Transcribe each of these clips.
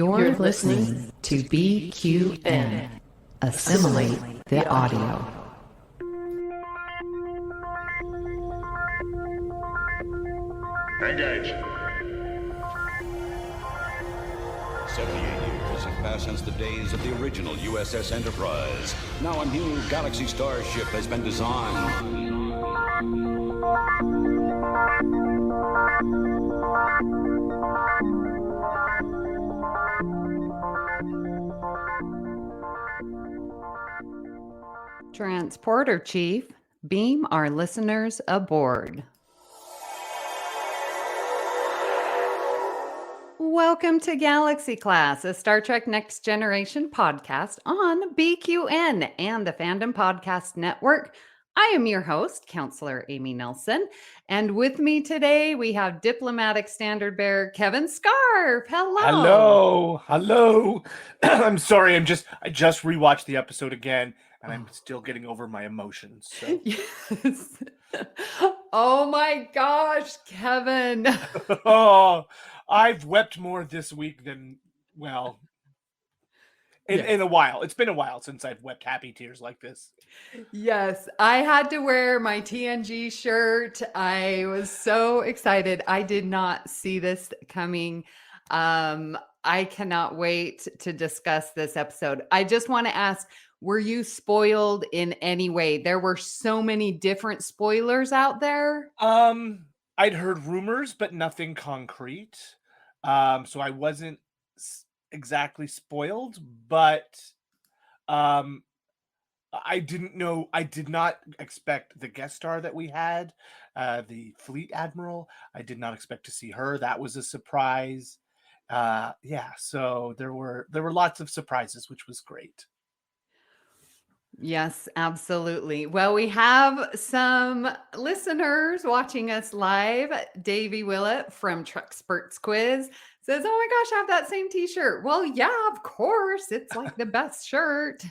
You're listening to BQN. Assimilate the audio. Engage. 78 years have passed since the days of the original USS Enterprise. Now a new Galaxy starship has been designed. Transporter Chief, beam our listeners aboard. Welcome to Galaxy Class, a Star Trek Next Generation podcast on BQN and the Fandom Podcast Network. I am your host, Counselor Amy Nelson, and with me today we have Diplomatic Standard Bearer Kevin Scarf. Hello. I'm sorry. I just rewatched the episode again, and I'm still getting over my emotions. So. Yes. Oh my gosh, Kevin. Oh, I've wept more this week than, well, in a while. It's been a while since I've wept happy tears like this. Yes, I had to wear my TNG shirt. I was so excited. I did not see this coming. I cannot wait to discuss this episode. I just want to ask, were you spoiled in any way? There were so many different spoilers out there. I'd heard rumors, but nothing concrete. So I wasn't exactly spoiled, but I did not expect the guest star that we had, the Fleet Admiral. I did not expect to see her. That was a surprise. So there were lots of surprises, which was great. Yes, absolutely. Well, we have some listeners watching us live. Davey Willett from Truckspurts Quiz says, "Oh my gosh, I have that same t-shirt." Well, yeah, of course. It's like the best shirt.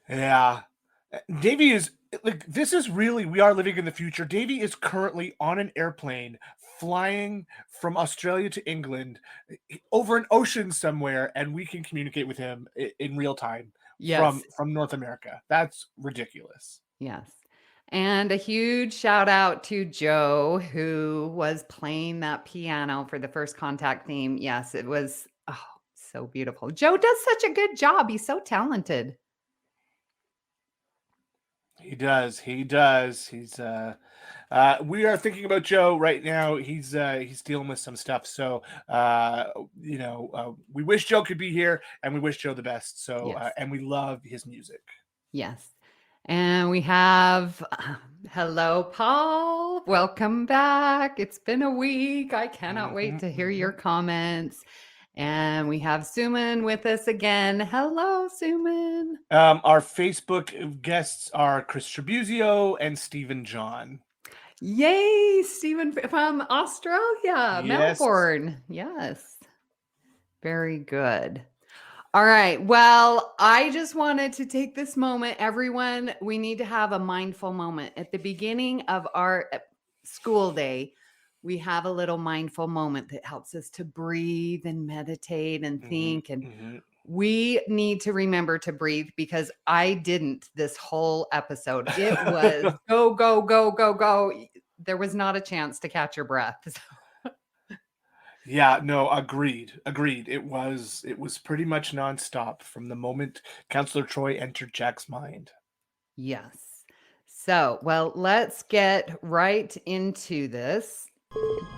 Yeah. Davey is like, this is really, we are living in the future. Davey is currently on an airplane flying from Australia to England over an ocean somewhere, and we can communicate with him in real time. Yes. From North America. That's ridiculous. Yes. And a huge shout out to Joe, who was playing that piano for the First Contact theme. Yes, it was so beautiful. Joe does such a good job. He's so talented. He does. He's we are thinking about Joe right now. He's dealing with some stuff. So we wish Joe could be here, and we wish Joe the best. So yes. And we love his music. Yes. And we have hello, Paul. Welcome back. It's been a week. I cannot wait to hear your comments. And we have Suman with us again. Hello, Suman. Our Facebook guests are Chris Trabuzio and Stephen John. Yay, Stephen from Australia, yes. Melbourne. Yes. Very good. All right. Well, I just wanted to take this moment. Everyone, we need to have a mindful moment. At the beginning of our school day, we have a little mindful moment that helps us to breathe and meditate and think. And we need to remember to breathe, because I didn't this whole episode. It was go, go, go, go, go. There was not a chance to catch your breath. Yeah, no, agreed. It was pretty much nonstop from the moment Counselor Troy entered Jack's mind. Yes. So, well, let's get right into this.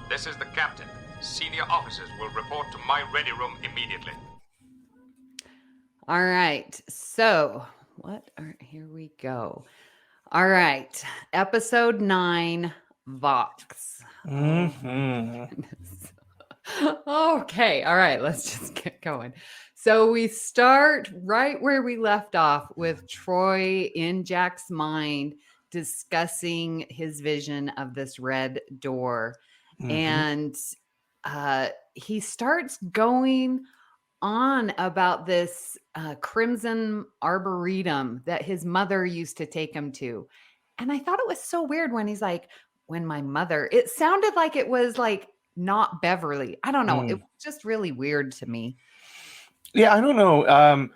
This is the captain. Senior officers will report to my ready room immediately. All right. So, here we go. All right. Episode 9, Vox. Okay. All right. Let's just get going. So we start right where we left off with Troy in Jack's mind discussing his vision of this red door. And he starts going on about this crimson arboretum that his mother used to take him to. And I thought it was so weird when he's like, when my mother, it sounded like it was like not Beverly. I don't know. It Mm. was just really weird to me. Yeah, I don't know.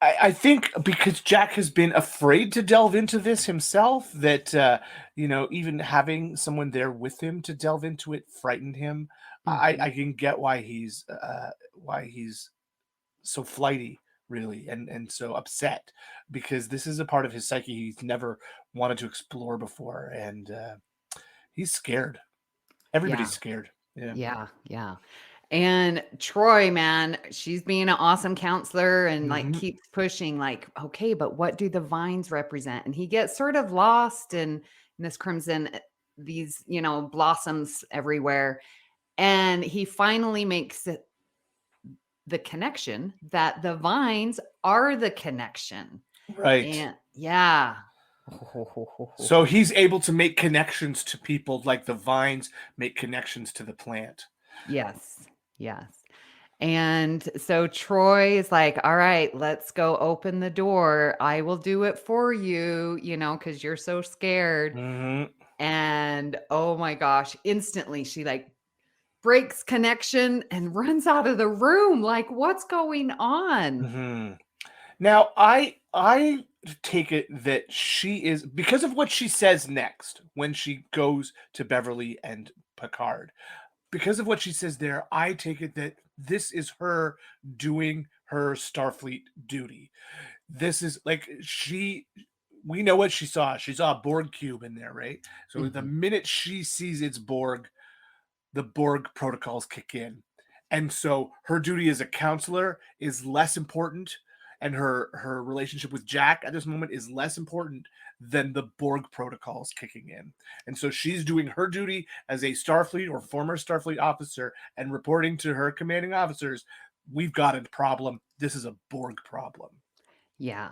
I think because Jack has been afraid to delve into this himself, that even having someone there with him to delve into it frightened him. Mhm. I can get why he's so flighty, really, and so upset, because this is a part of his psyche he's never wanted to explore before, and he's scared. Yeah. Everybody's scared. Yeah. Yeah. Yeah. And Troy, man, she's being an awesome counselor and like Hmm. keeps pushing, like, okay, but what do the vines represent? And he gets sort of lost in this crimson, these, blossoms everywhere. And he finally makes the connection that the vines are the connection. Right. And yeah. So he's able to make connections to people like the vines make connections to the plant. Yes. Yes. And so Troy is like, all right, let's go open the door. I will do it for you, because you're so scared. Hmm. And oh my gosh, instantly she like breaks connection and runs out of the room. Like, what's going on? Hmm. Now, I take it that she is, because of what she says next when she goes to Beverly and Picard. Because of what she says there, I take it that this is her doing her Starfleet duty. This is like we know what she saw. She saw a Borg cube in there, right? So the Mhm. minute she sees it's Borg, the Borg protocols kick in. And so her duty as a counselor is less important, and her relationship with Jack at this moment is less important than the Borg protocols kicking in. And so she's doing her duty as a Starfleet or former Starfleet officer and reporting to her commanding officers, we've got a problem. This is a Borg problem. Yeah.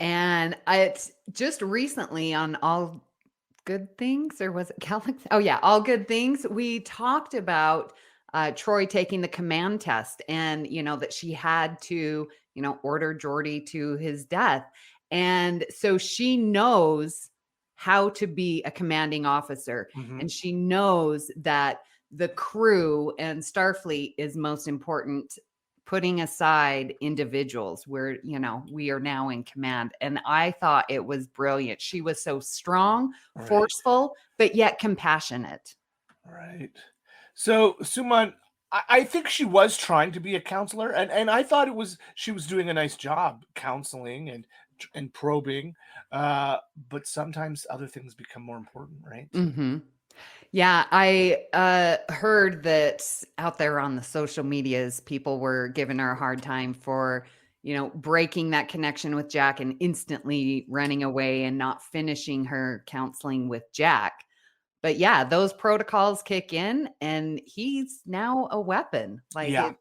And it's just recently on All Good Things, or was it Galaxy? Oh, yeah, All Good Things. We talked about Troy taking the command test, and, that she had to, order Geordi to his death. And so she knows how to be a commanding officer, Mhm. and she knows that the crew and Starfleet is most important, putting aside individuals where, we are now in command. And I thought it was brilliant. She was so strong, Right. forceful, but yet compassionate. Right. So, Suman, I think she was trying to be a counselor, and I thought she was doing a nice job counseling and probing. But sometimes other things become more important, right? Hmm. Yeah, I heard that out there on the social medias, people were giving her a hard time for, breaking that connection with Jack and instantly running away and not finishing her counseling with Jack. But yeah, those protocols kick in and he's now a weapon. Like Yeah.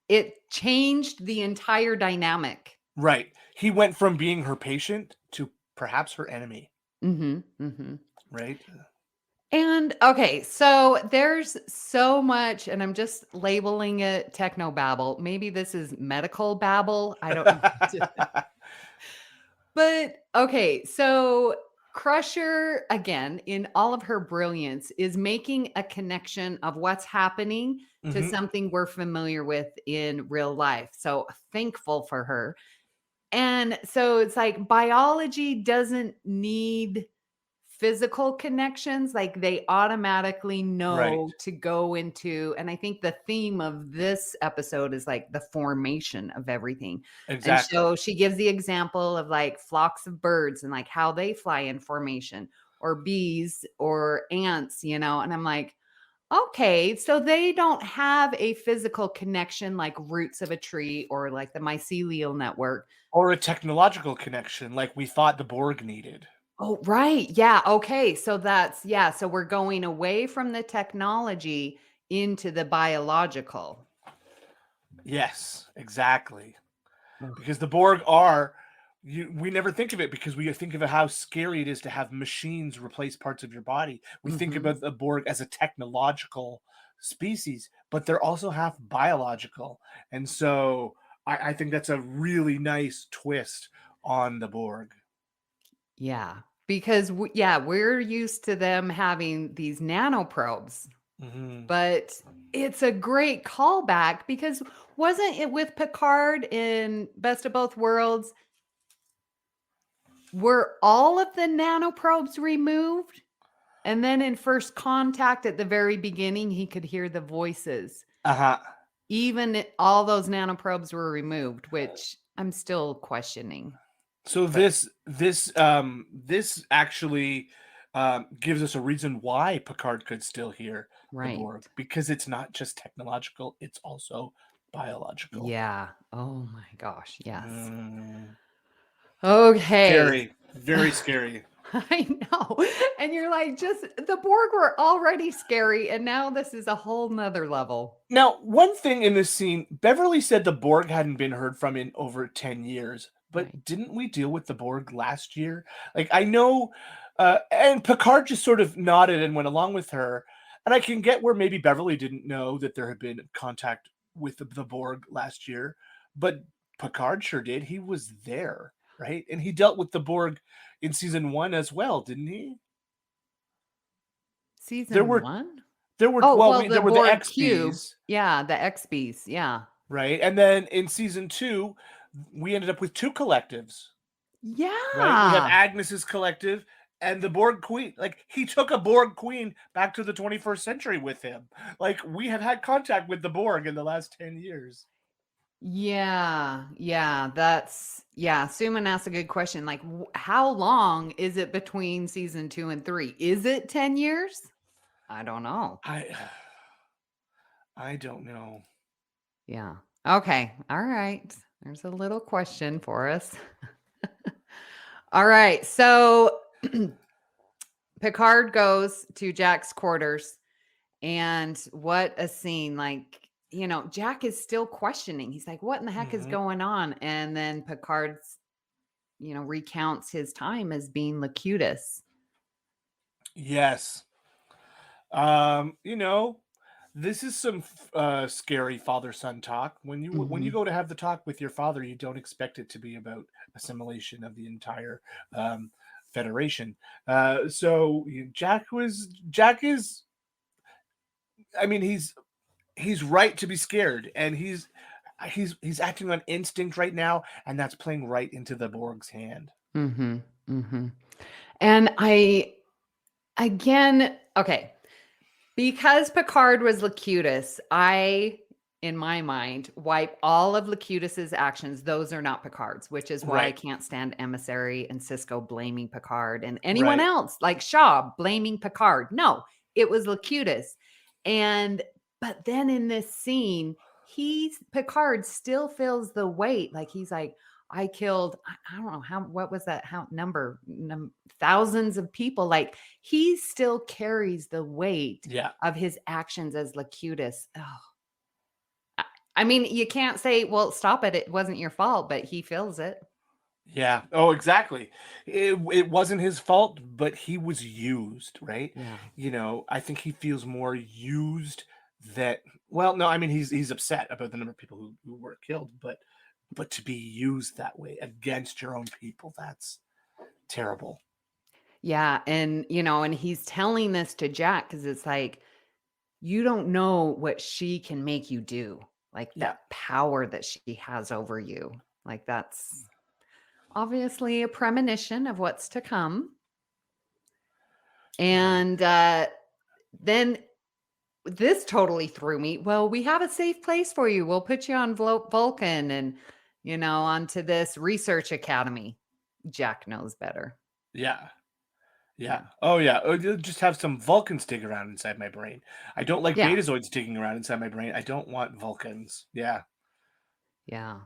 it changed the entire dynamic. Right. He went from being her patient to perhaps her enemy, Mhm. Mhm. right? And okay, so there's so much, and I'm just labeling it techno babble. Maybe this is medical babble. I don't know. But okay, so Crusher, again, in all of her brilliance, is making a connection of what's happening to Hmm. something we're familiar with in real life. So thankful for her. And so it's like biology doesn't need physical connections, like they automatically Right. know to go into, and I think the theme of this episode is like the formation of everything. And Exactly. so she gives the example of like flocks of birds and like how they fly in formation, or bees or ants, and I'm like, okay, so they don't have a physical connection like roots of a tree or like the mycelial network. Or a technological connection like we thought the Borg needed. Oh, right. Yeah. Okay. So yeah. So we're going away from the technology into the biological. Yes, exactly. Ugh. Because the Borg are, we never think of it because we think of how scary it is to have machines replace parts of your body. We think Mhm. about the Borg as a technological species, but they're also half biological. And so I think that's a really nice twist on the Borg. Yeah. Because, yeah, we're used to them having these nanoprobes. Mhm. But it's a great callback because wasn't it with Picard in Best of Both Worlds? Were all of the nanoprobes removed? And then in First Contact at the very beginning, he could hear the voices. Uh-huh. Even all those nanoprobes were removed, which I'm still questioning. So this actually gives us a reason why Picard could still hear the Right. Borg, because it's not just technological, it's also biological. Yeah. Oh my gosh. Yes. Mm, Okay. scary. Very scary. I know. And you're like, just the Borg were already scary. And now this is a whole nother level. Now, one thing in this scene, Beverly said the Borg hadn't been heard from in over 10 years, but Right. didn't we deal with the Borg last year? Like, I know, and Picard just sort of nodded and went along with her. And I can get where maybe Beverly didn't know that there had been contact with the Borg last year, but Picard sure did. He was there, right? And he dealt with the Borg in season 1 as well, didn't he? Season There were 1? there were Oh, well, well, there the were the Borg cube. XBs. Yeah, the XBs. Yeah. Right. And then in season 2, we ended up with 2 collectives, right? We have Yeah. Agnes's collective and the Borg Queen. Like, he took a Borg Queen back to the 21st century with him. Like, we have had contact with the Borg in the last 10 years. Yeah. Suman asked a good question. Like, how long is it between season 2 and 3? Is it 10 years? I don't know. I don't know. Yeah. Okay. All right. There's a little question for us. All right. So Picard goes to Jack's quarters, and what a scene. Like, Jack is still questioning. He's like, what in the heck is Mhm. going on? And then Picard's, recounts his time as being Locutus. Yes. This is some scary father-son talk. When you Mhm. go to have the talk with your father, you don't expect it to be about assimilation of the entire federation. Jack is. I mean, he's right to be scared, and he's acting on instinct right now, and that's playing right into the Borg's hand. Mhm. Mhm. And okay. Because Picard was Locutus, in my mind, wipe all of Locutus's actions. Those are not Picard's, which is why I Right. can't stand Emissary and Cisco blaming Picard and anyone Right. else like Shaw blaming Picard. No, it was Locutus. But then in this scene, Picard still feels the weight. Like he's like, I killed, I don't know what was that thousands of people. Like he still carries the weight Yeah. of his actions as Locutus. Oh, I mean, you can't say, well, stop it. It wasn't your fault, but he feels it. Yeah. Oh, exactly. It wasn't his fault, but he was used, right? Yeah. I think he feels more used that. Well, no, I mean he's upset about the number of people who were killed, but to be used that way against your own people, that's terrible. Yeah. And he's telling this to Jack because it's like, you don't know what she can make you do. Like Yeah. that power that she has over you. Like that's obviously a premonition of what's to come. And then this totally threw me. Well, we have a safe place for you. We'll put you on Vulcan and, onto this research academy. Jack knows better. Yeah. Yeah. Oh, yeah. You'll just have some Vulcans dig around inside my brain. I don't like Yeah. Betazoids digging around inside my brain. I don't want Vulcans. Yeah. Yeah.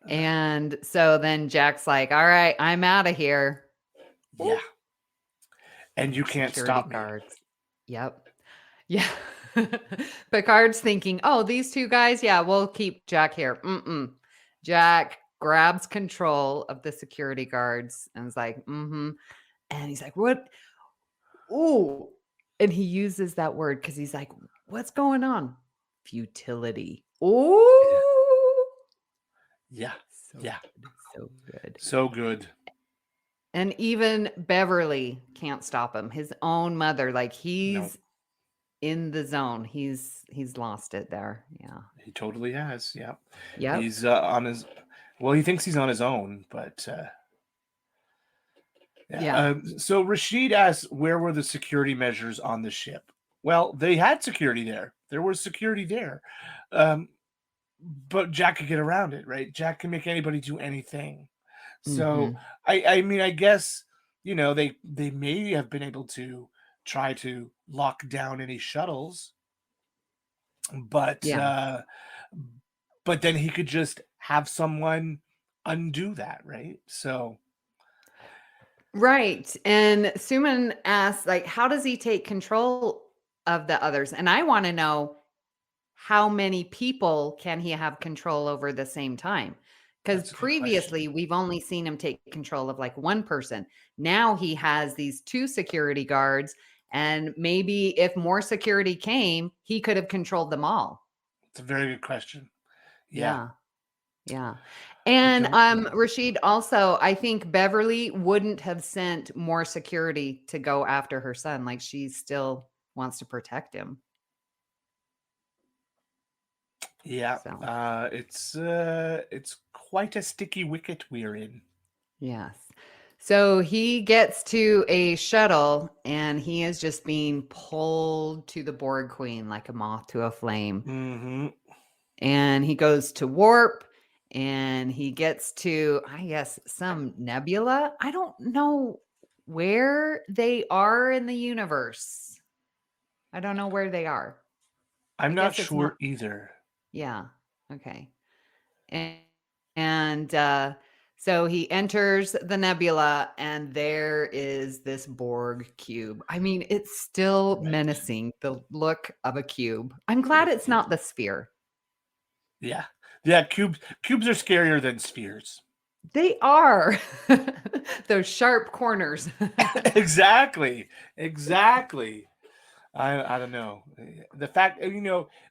And so then Jack's like, all right, I'm out of here. Yeah. And you can't Security stop me. guards. Yep. Yeah. Picard's thinking, oh, these two guys, yeah, we'll keep Jack here. Jack grabs control of the security guards and is like, and he's like, what? Ooh. And he uses that word because he's like, what's going on? Futility. Ooh. Yeah. Yeah. So good. So good. And even Beverly can't stop him. His own mother, like he's in the zone. He's lost it there. Yeah. He totally has. Yeah. Yep. He's on his, well, he thinks he's on his own, but yeah. Yeah. So Rashid asks, where were the security measures on the ship? Well, they had security there. There was security there. But Jack could get around it, right? Jack can make anybody do anything. So Mhm. I mean, I guess, they may have been able to try to lock down any shuttles, but Yeah. but then he could just have someone undo that, right? So Right. And Suman asks, like, how does he take control of the others? And I want to know, how many people can he have control over the same time? Because that's a good previously question. we've only seen him take control of like one person. Now he has these 2 security guards, and maybe if more security came, he could have controlled them all. It's a very good question. Yeah, Yeah. Yeah. I And don't know. Rashid, also, I think Beverly wouldn't have sent more security to go after her son. Like, she still wants to protect him. Yeah, So, it's quite a sticky wicket we're in. yes. So he gets to a shuttle and he is just being pulled to the Borg Queen like a moth to a flame. Mm-hmm. And he goes to warp and he gets to, I guess, some nebula. I don't know where they are in the universe. I don't know where they are. I'm I not guess it's not. sure either. Yeah. Okay. And, and so he enters the nebula and there is this Borg cube. I mean, it's still Right. menacing, the look of a cube. I'm glad it's not the sphere. Yeah. Yeah, cubes are scarier than spheres. They are. Those sharp corners. Exactly. Exactly. I don't know. The fact,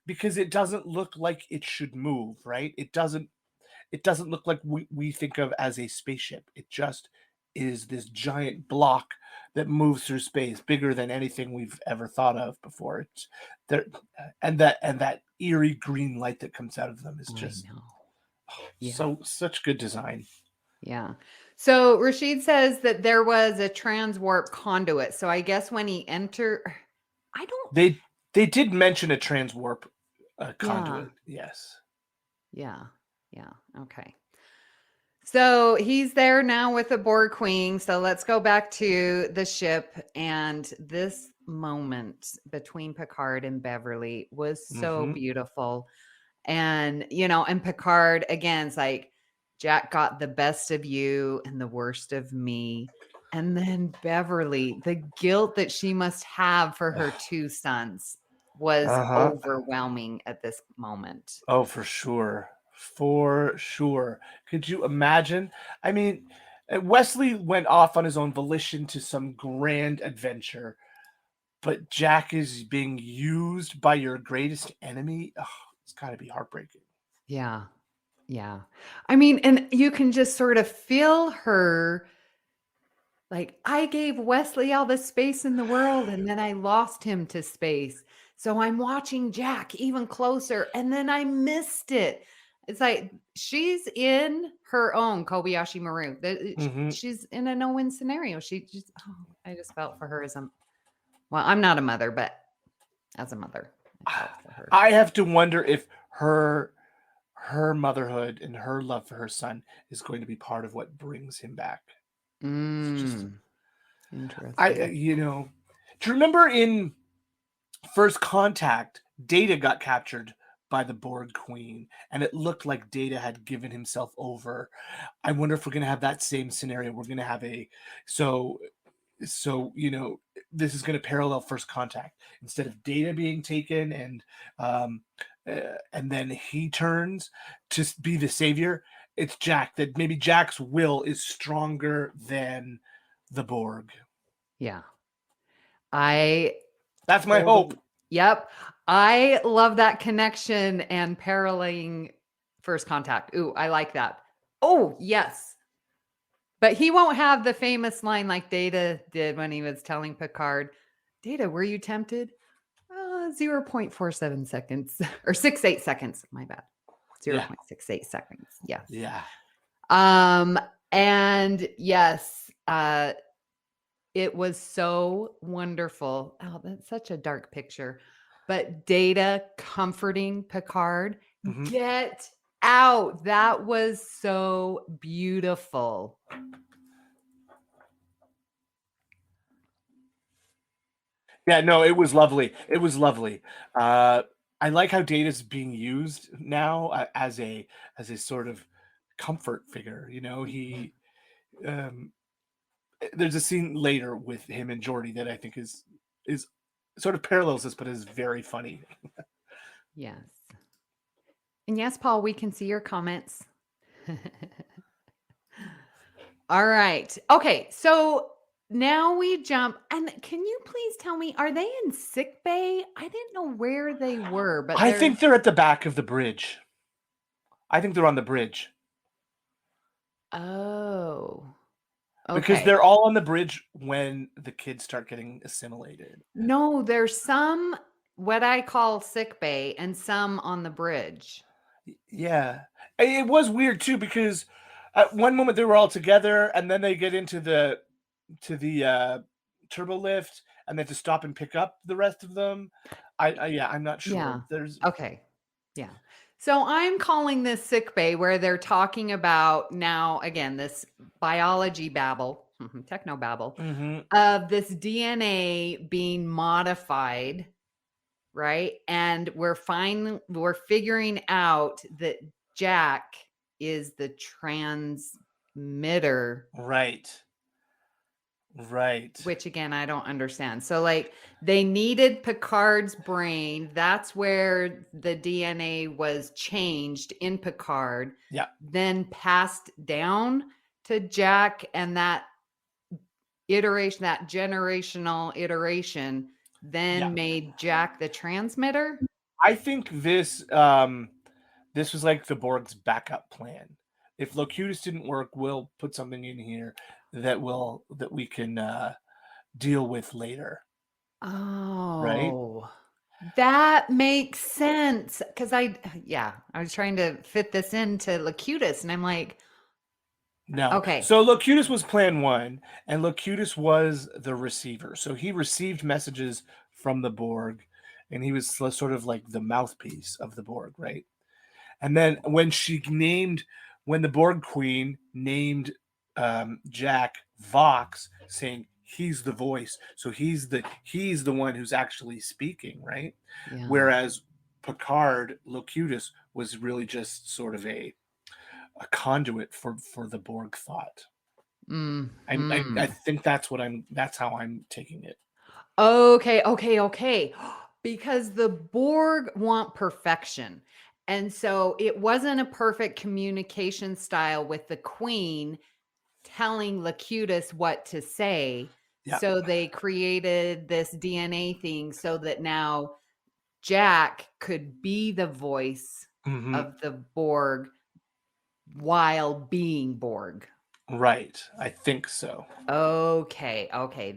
because it doesn't look like it should move, right? It doesn't look like we think of as a spaceship. It just is this giant block that moves through space, bigger than anything we've ever thought of before. It's there, and that eerie green light that comes out of them is I just know. Yeah. such good design. Yeah. So Rashid says that there was a transwarp conduit. So I guess when he entered, I don't. They did mention a transwarp Yeah. conduit. Yes. Yeah. Yeah. Okay. So he's there now with the Borg Queen. So let's go back to the ship. And this moment between Picard and Beverly was so Mhm. beautiful. And, and Picard again is like, Jack got the best of you and the worst of me. And then Beverly, the guilt that she must have for her 2 sons was Uh-huh. overwhelming at this moment. Oh, for sure. For sure. Could you imagine? I mean, Wesley went off on his own volition to some grand adventure, but Jack is being used by your greatest enemy. Oh, it's got to be heartbreaking. Yeah. Yeah. I mean, and you can just sort of feel her like, I gave Wesley all the space in the world and then I lost him to space. So I'm watching Jack even closer and then I missed it. It's like she's in her own Kobayashi Maru. Mhm. She's in a no-win scenario. She just, I just felt for her as well, I'm not a mother, but as a mother, I felt for her. I have to wonder if her motherhood and her love for her son is going to be part of what brings him back. It's just Interesting. do you remember in First Contact, Data got captured by the Borg Queen, and it looked like Data had given himself over. I wonder if we're going to have that same scenario. We're going to have so this is going to parallel First Contact. Instead of Data being taken and then he turns to be the savior, it's Jack. That maybe Jack's will is stronger than the Borg. Yeah. I That's my hope. Yep. I love that connection and paralleling First Contact. Ooh, I like that. Oh, yes. But he won't have the famous line like Data did when he was telling Picard, Data, were you tempted? 0.47 seconds or 68 seconds. My bad. 0.68 seconds. Yes. Yeah. And yes, it was so wonderful. Oh, that's such a dark picture. But Data comforting Picard. Mhm. Get out. That was so beautiful. Yeah, no, it was lovely. It was lovely. I like how Data's being used now as a sort of comfort figure. You know, he there's a scene later with him and Geordi that I think is sort of parallels this, but is very funny. Yes. And yes, Paul, we can see your comments. All right. Okay. So now we jump. And can you please tell me, are they in sick bay? I didn't know where they were, but I think they're at the back of the bridge. I think they're on the bridge. Oh. Because Okay. they're all on the bridge when the kids start getting assimilated. No, there's some what I call sick bay and some on the bridge. Yeah. It was weird too because at one moment they were all together and then they get into the turbo lift and they have to stop and pick up the rest of them. I'm not sure. Yeah. There's Okay. Yeah. So I'm calling this sick bay where they're talking about now, again, this biology babble, techno babble, Mhm. of this DNA being modified, right? And we're figuring out that Jack is the transmitter, Right. which again, I don't understand. So like they needed Picard's brain. That's where the DNA was changed in Picard. Yeah. Then passed down to Jack, and that iteration, that generational iteration, then made Jack the transmitter. I think this was like the Borg's backup plan. If Locutus didn't work, we'll put something in here that we can deal with later. Oh, that makes sense. Because I was trying to fit this into Locutus, and I'm like, No. okay. So Locutus was plan 1, and Locutus was the receiver. So he received messages from the Borg, and he was sort of like the mouthpiece of the Borg, right? And then when the Borg Queen named Jack Vox, saying he's the voice, so he's the one who's actually speaking, right? Yeah. Whereas Picard, Locutus, was really just sort of a conduit for the Borg thought. I think that's how I'm taking it. Okay. Because the Borg want perfection. And so it wasn't a perfect communication style with the Queen telling Locutus what to say. Yeah. So they created this DNA thing so that now Jack could be the voice of the Borg while being Borg. Right. I think so. Okay.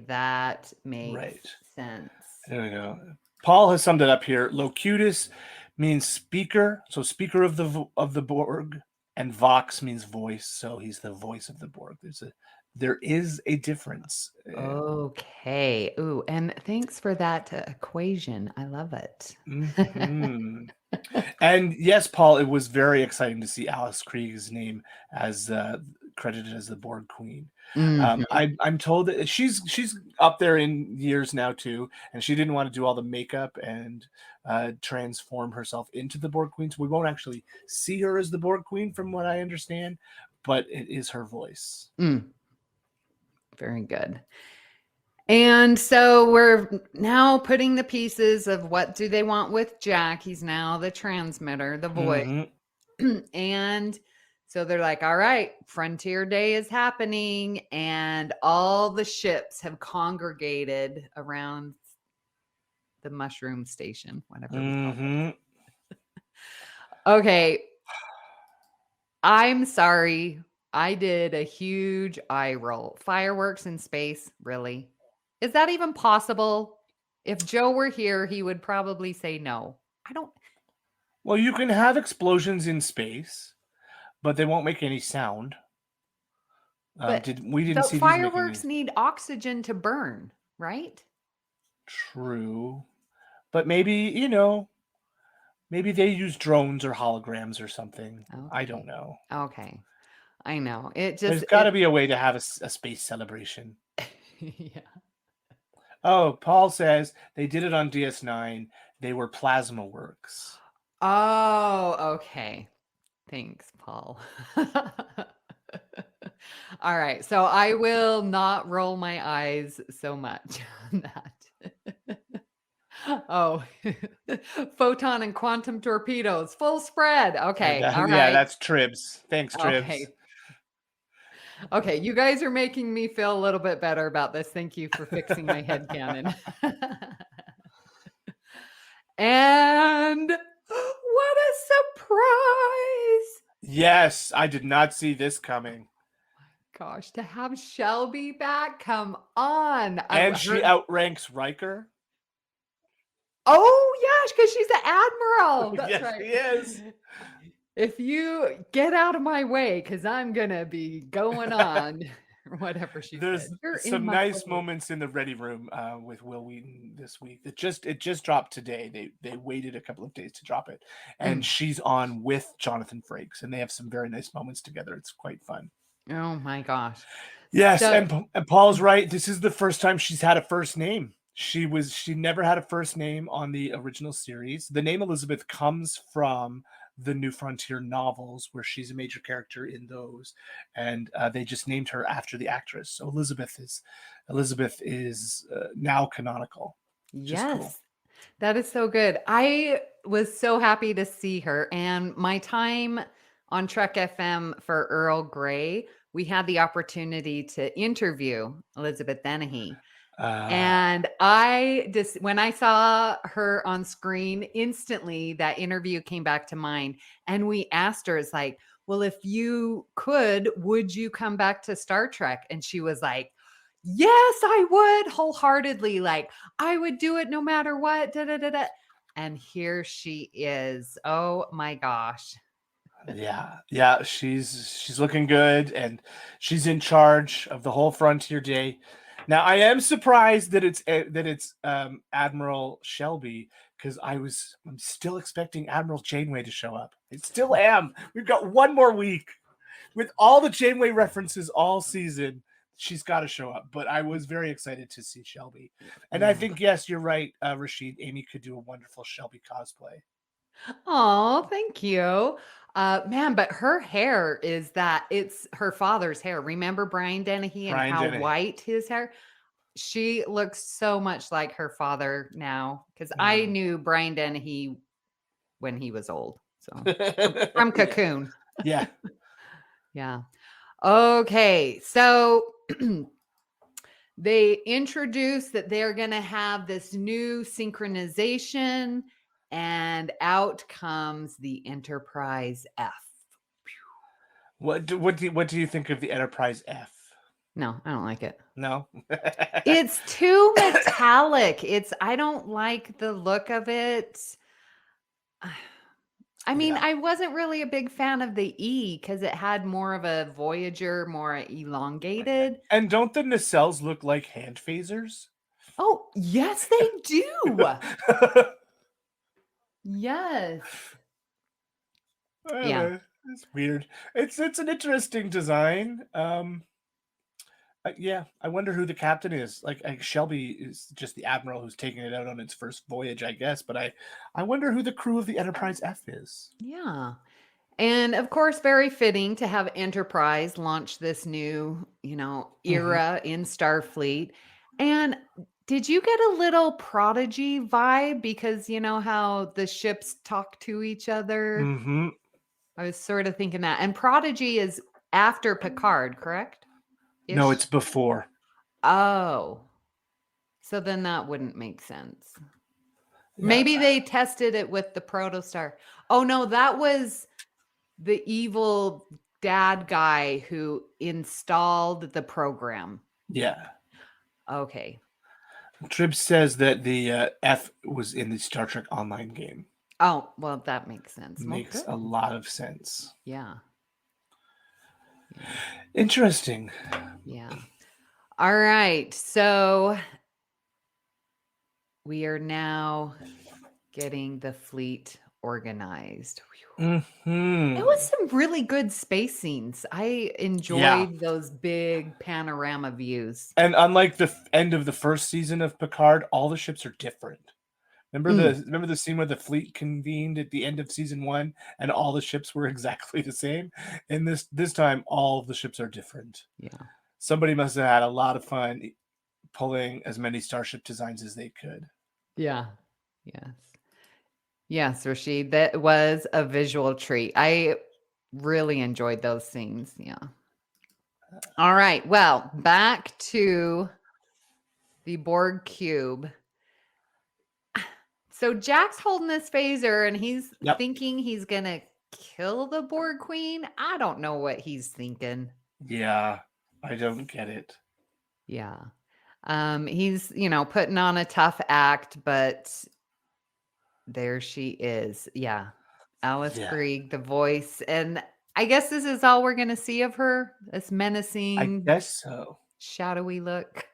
That makes sense. There we go. Paul has summed it up here. Locutus means speaker, so speaker of the Borg, and Vox means voice, so he's the voice of the Borg. There is a difference. Okay. Ooh, and thanks for that equation. I love it. Mm-hmm. And yes, Paul, it was very exciting to see Alice Krieg's name as credited as the Borg Queen. Mm-hmm. I'm told that she's up there in years now too, and she didn't want to do all the makeup and transform herself into the Borg Queen, so we won't actually see her as the Borg Queen, from what I understand, but it is her voice. Very good. And so we're now putting the pieces of what do they want with Jack. He's now the transmitter, the voice. Mm-hmm. And so they're like, all right, Frontier Day is happening. And all the ships have congregated around the mushroom station, whatever. Mm-hmm. Okay. I'm sorry. I did a huge eye roll. Fireworks in space, really? Is that even possible? If Joe were here, he would probably say no. I don't. Well, you can have explosions in space, but they won't make any sound. But We didn't the see these making fireworks these. need oxygen to burn, right? True. But maybe, maybe they use drones or holograms or something. I don't know. Okay. I know. It There's just got to be a way to have a space celebration. yeah. Oh, Paul says they did it on DS9. They were Plasma Works. Oh, okay. Thanks, Paul. All right. So I will not roll my eyes so much on that. Oh, photon and quantum torpedoes, full spread. Okay. All Yeah, right. that's Tribs. Thanks, Tribs. Okay. Okay. You guys are making me feel a little bit better about this. Thank you for fixing my headcanon. And what a surprise! Yes, I did not see this coming. Gosh, to have Shelby back, come on. And she outranks Riker. Oh, yes, because she's the admiral. That's Yes, right. she is. If you get out of my way, because I'm going to be going on, or whatever she There's said. You're in some my nice way. moments in the Ready Room with Will Wheaton this week. It just dropped today. They waited a couple of days to drop it, and she's on with Jonathan Frakes, and they have some very nice moments together. It's quite fun. Oh my gosh. Yes, So- and Paul's right. This is the first time she's had a first name. She never had a first name on the original series. The name Elizabeth comes from the New Frontier novels, where she's a major character in those, and they just named her after the actress. So Elizabeth is now canonical. Yes. Cool. That is so good. I was so happy to see her. And my time on Trek FM for Earl Grey, we had the opportunity to interview Elizabeth Dennehy. And when I saw her on screen, instantly that interview came back to mind. And we asked her, it's like, well, if you could, would you come back to Star Trek? And she was like, yes, I would, wholeheartedly. Like, I would do it no matter what. Da, da, da, da. And here she is. Oh my gosh. Yeah, she's looking good, and she's in charge of the whole Frontier Day. Now, I am surprised that it's Admiral Shelby, because I'm still expecting Admiral Janeway to show up. I still am. We've got one more week with all the Janeway references all season. She's got to show up, but I was very excited to see Shelby, and I think, yes, you're right, Rashid. Amy could do a wonderful Shelby cosplay. Oh, thank you. Man, but her hair it's her father's hair. Remember Brian Dennehy and Brian how Dennehy. white his hair? She looks so much like her father now, because I knew Brian Dennehy when he was old. So from Cocoon. Yeah. Yeah. Okay. So they introduced that they're going to have this new synchronization, and out comes the Enterprise F. What do you think of the Enterprise F? No, I don't like it. No. It's too metallic. I don't like the look of it. I mean, I wasn't really a big fan of the E because it had more of a Voyager, more elongated. And don't the nacelles look like hand phasers? Oh, yes, they do. Yes. Yeah. It's weird. It's an interesting design. Yeah, I wonder who the captain is. Like Shelby is just the admiral who's taking it out on its first voyage, I guess. But I wonder who the crew of the Enterprise F is. Yeah. And of course, very fitting to have Enterprise launch this new, era in Starfleet. And did you get a little Prodigy vibe? Because you know how the ships talk to each other? Mm-hmm. I was sort of thinking that. And Prodigy is after Picard, correct? No, it's before. Oh. So then that wouldn't make sense. Yeah. Maybe they tested it with the Protostar. Oh, no, that was the evil dad guy who installed the program. Yeah. Okay. Trib says that the F was in the Star Trek Online game. Oh, well, that makes sense. Well, Makes good. a lot of sense. Yeah. Interesting. Yeah. All right. So we are now getting the fleet organized. Whew. Mm-hmm. It was some really good space scenes. I enjoyed those big panorama views. And unlike the end of the first season of Picard, all the ships are different. Remember the scene where the fleet convened at the end of season 1 and all the ships were exactly the same? And this time all of the ships are different. Yeah. Somebody must have had a lot of fun pulling as many starship designs as they could. Yeah. Yes. Yes, Rashid, that was a visual treat. I really enjoyed those scenes. Yeah. All right. Well, back to the Borg cube. So Jack's holding this phaser and he's thinking he's going to kill the Borg queen. I don't know what he's thinking. Yeah, I don't get it. Yeah. He's, putting on a tough act, but there she is. Yeah. Alice Krieg, the voice. And I guess this is all we're going to see of her. This menacing, I guess so. shadowy look.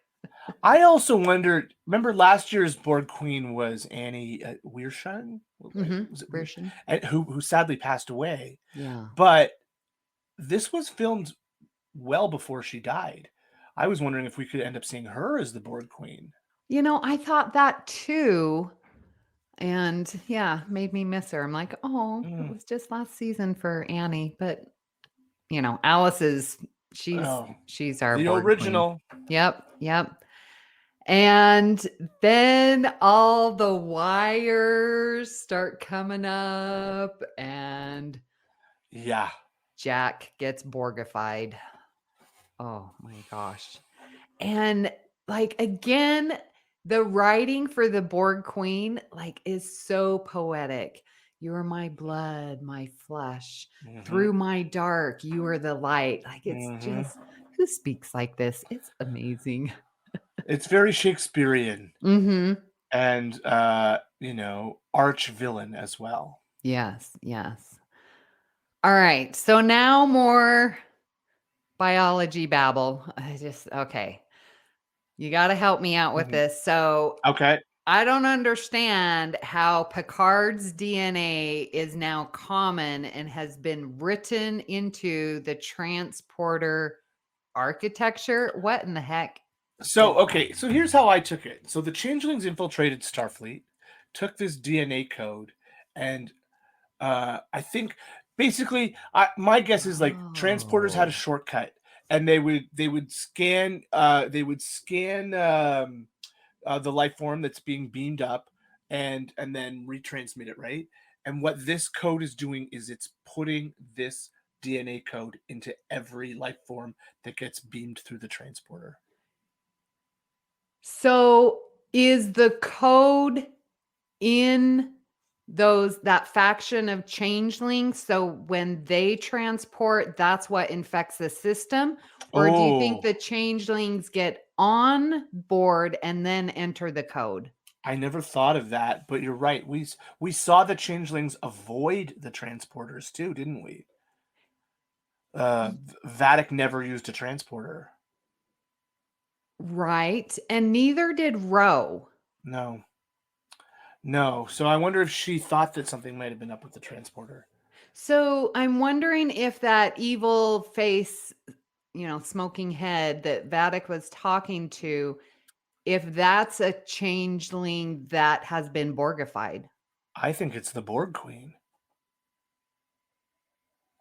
I also wondered, remember last year's Borg Queen was Annie Wiershan? Was it Wiershan? Who sadly passed away. Yeah. But this was filmed well before she died. I was wondering if we could end up seeing her as the Borg Queen. I thought that too. And yeah, made me miss her. I'm like, oh, it was just last season for Annie. But, Alice she's our the Borg original. Queen. Yep. And then all the wires start coming up and Jack gets Borgified. Oh my gosh. And again, the writing for the Borg Queen is so poetic. You are my blood, my flesh. Through my dark, you are the light. It's just, who speaks like this? It's amazing. It's very Shakespearean. And, arch villain as well. Yes. All right. So now more biology babble. Okay. You got to help me out with this. So, okay. I don't understand how Picard's DNA is now common and has been written into the transporter architecture. What in the heck? So here's how I took it. So the changelings infiltrated Starfleet, took this DNA code, and I think basically my guess is transporters had a shortcut, and they would scan the life form that's being beamed up and then retransmit it, right? And what this code is doing is it's putting this DNA code into every life form that gets beamed through the transporter. So is the code in that faction of changelings? So when they transport, that's what infects the system? Or do you think the changelings get on board and then enter the code? I never thought of that, but you're right. We saw the changelings avoid the transporters too, didn't we? Vadic never used a transporter. Right. And neither did Ro. No. So I wonder if she thought that something might have been up with the transporter. So I'm wondering if that evil face, smoking head that Vadic was talking to, if that's a changeling that has been Borgified. I think it's the Borg Queen.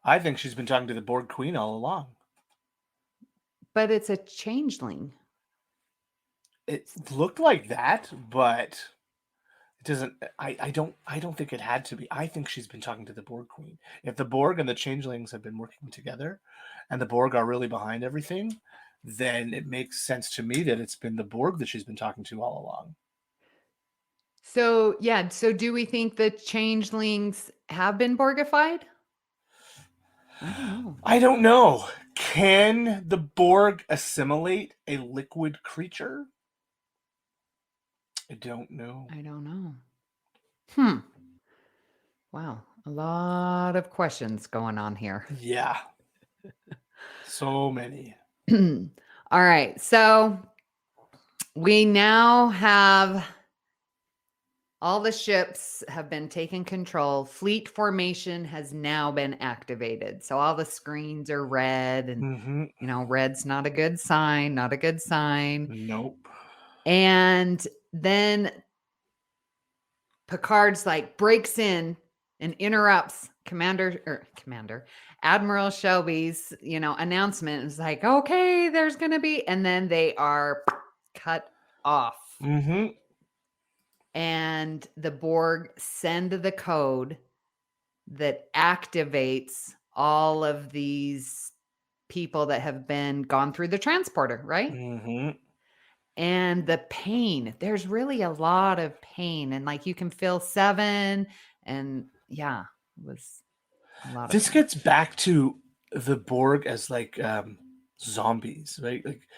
I think she's been talking to the Borg Queen all along. But it's a changeling. It looked like that, but it doesn't. I don't think it had to be. I think she's been talking to the Borg Queen. If the Borg and the changelings have been working together, and the Borg are really behind everything, then it makes sense to me that it's been the Borg that she's been talking to all along. So So do we think the changelings have been Borgified? I don't know. Can the Borg assimilate a liquid creature? I don't know. I don't know. Wow. A lot of questions going on here. Yeah. So many. All right. So we now have all the ships have been taken control. Fleet formation has now been activated. So all the screens are red, and red's not a good sign, not a good sign. Nope. And then Picard's like breaks in and interrupts Admiral Shelby's, announcement. It's like, okay, there's going to be, and then they are cut off. And the Borg send the code that activates all of these people that have been gone through the transporter, right? And the pain, there's really a lot of pain, and like you can feel 7, and yeah, it was a lot. This gets back to the Borg as like zombies, right? Like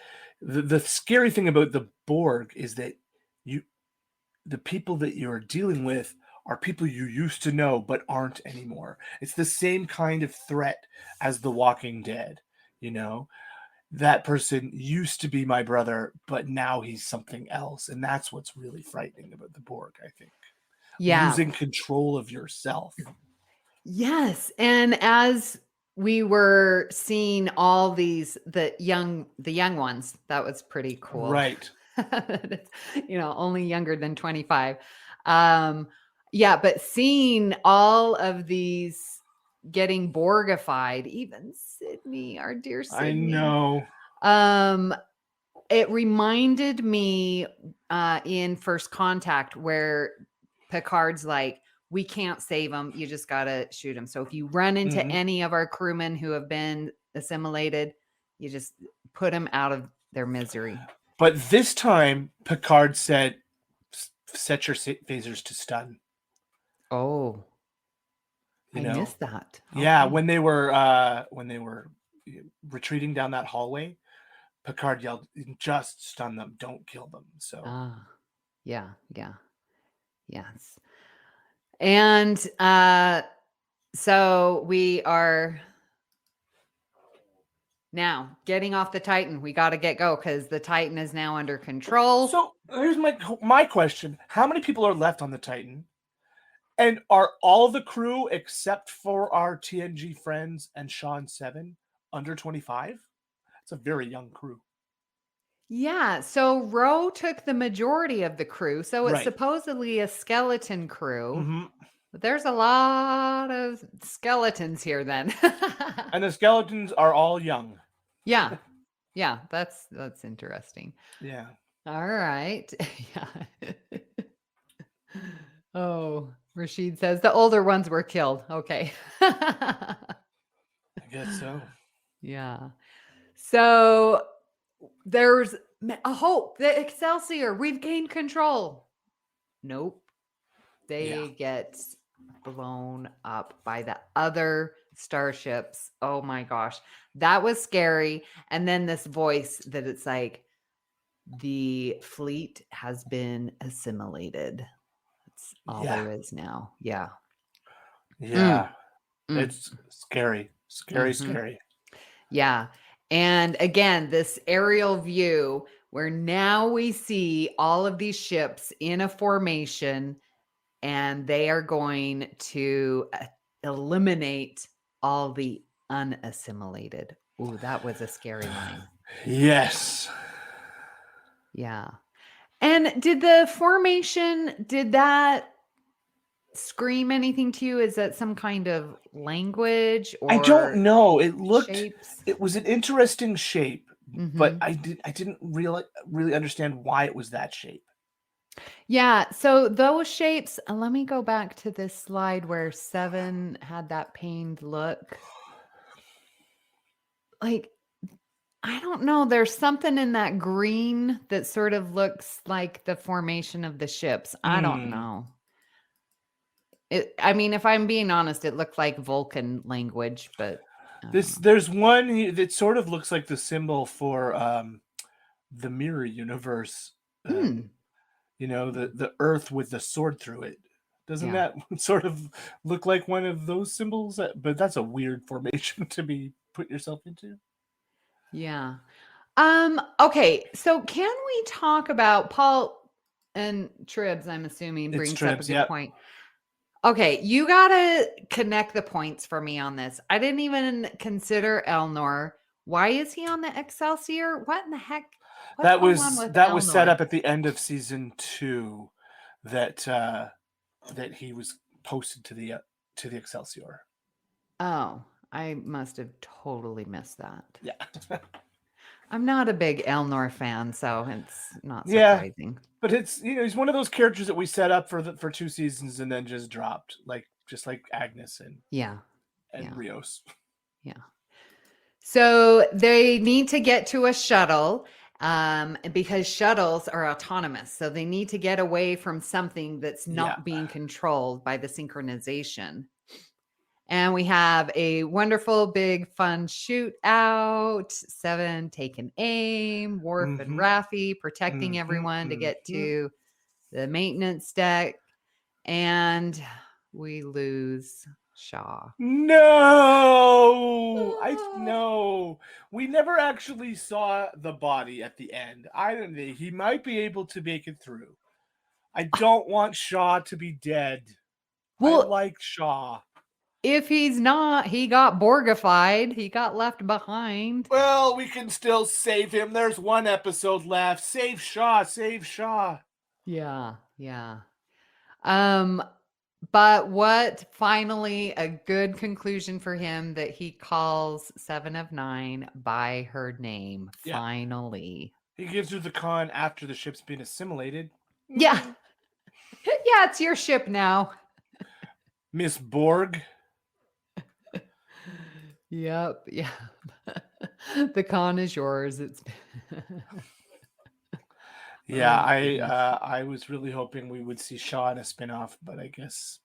the scary thing about the Borg is that the people that you're dealing with are people you used to know but aren't anymore. It's the same kind of threat as The Walking Dead, That person used to be my brother, but now he's something else. And that's what's really frightening about the Borg, I think. Yeah. Losing control of yourself. Yes. And as we were seeing all these, the young ones, that was pretty cool. Right. Only younger than 25. But seeing all of these getting Borgified, even Sydney, our dear Sydney. I know. It reminded me in First Contact where Picard's like, we can't save them. You just got to shoot them. So if you run into any of our crewmen who have been assimilated, you just put them out of their misery. But this time, Picard said, set your phasers to stun. Oh, I missed that. Yeah, when they were retreating down that hallway, Picard yelled, just stun them, don't kill them. So yes. And so we are now getting off the Titan. We got to go because the Titan is now under control. So here's my question. How many people are left on the Titan? And are all the crew except for our TNG friends and Sean 7 under 25? It's a very young crew. Yeah. So Ro took the majority of the crew. So it's supposedly a skeleton crew. But there's a lot of skeletons here then. And the skeletons are all young. Yeah. Yeah. That's interesting. Yeah. All right. Yeah. Oh, Rashid says the older ones were killed. Okay. I guess so. Yeah. So there's a hope. The Excelsior, we've gained control. Nope. They get blown up by the other starships. Oh my gosh. That was scary. And then this voice that it's like, the fleet has been assimilated. That's all there is now. Yeah. Yeah. It's scary. Scary. Yeah. And again, this aerial view where now we see all of these ships in a formation and they are going to eliminate all the unassimilated. Ooh, that was a scary line. Yes. Yeah. And did the formation, did that scream anything to you? Is that some kind of language or I don't know. It looked shapes? It was an interesting shape, but I didn't really understand why it was that shape. Yeah, so those shapes, let me go back to this slide where 7 had that pained look. Like, I don't know. There's something in that green that sort of looks like the formation of the ships. I don't know. I mean, if I'm being honest, it looked like Vulcan language, but there's one that sort of looks like the symbol for the mirror universe. the earth with the sword through it. Doesn't Yeah. that sort of look like one of those symbols? But that's a weird formation to be put yourself into. Yeah. Okay, so can we talk about Paul and Tribs, I'm assuming, It's brings up a Tribs, good yep. point. Okay, you gotta connect the points for me on this. I didn't even consider Elnor. Why is he on the Excelsior? What in the heck? What's That going on was with that was set Elnor? up at the end of season 2 that he was posted to the Excelsior. Oh, I must have totally missed that. Yeah. I'm not a big Elnor fan, so it's not Yeah. surprising. But it's he's one of those characters that we set up for 2 seasons and then just dropped, just like Agnes and Yeah. Rios. Yeah. So they need to get to a shuttle because shuttles are autonomous. So they need to get away from something that's not being controlled by the synchronization. And we have a wonderful, big, fun shootout. Seven taking aim. Worf and Raffi protecting everyone to get to the maintenance deck. And we lose Shaw. No, we never actually saw the body at the end. I don't think he might be able to make it through. I don't want Shaw to be dead. Well, I like Shaw. If he's not, he got Borgified. He got left behind. Well, we can still save him. There's one episode left. Save Shaw. Save Shaw. Yeah. But what finally a good conclusion for him that he calls 7 of 9 by her name. Yeah. Finally. He gives her the con after the ship's been assimilated. Yeah. Yeah, it's your ship now. Miss Borg. Yep. Yeah. The con is yours. It's Yeah, I was really hoping we would see Shaw in a spinoff, but I guess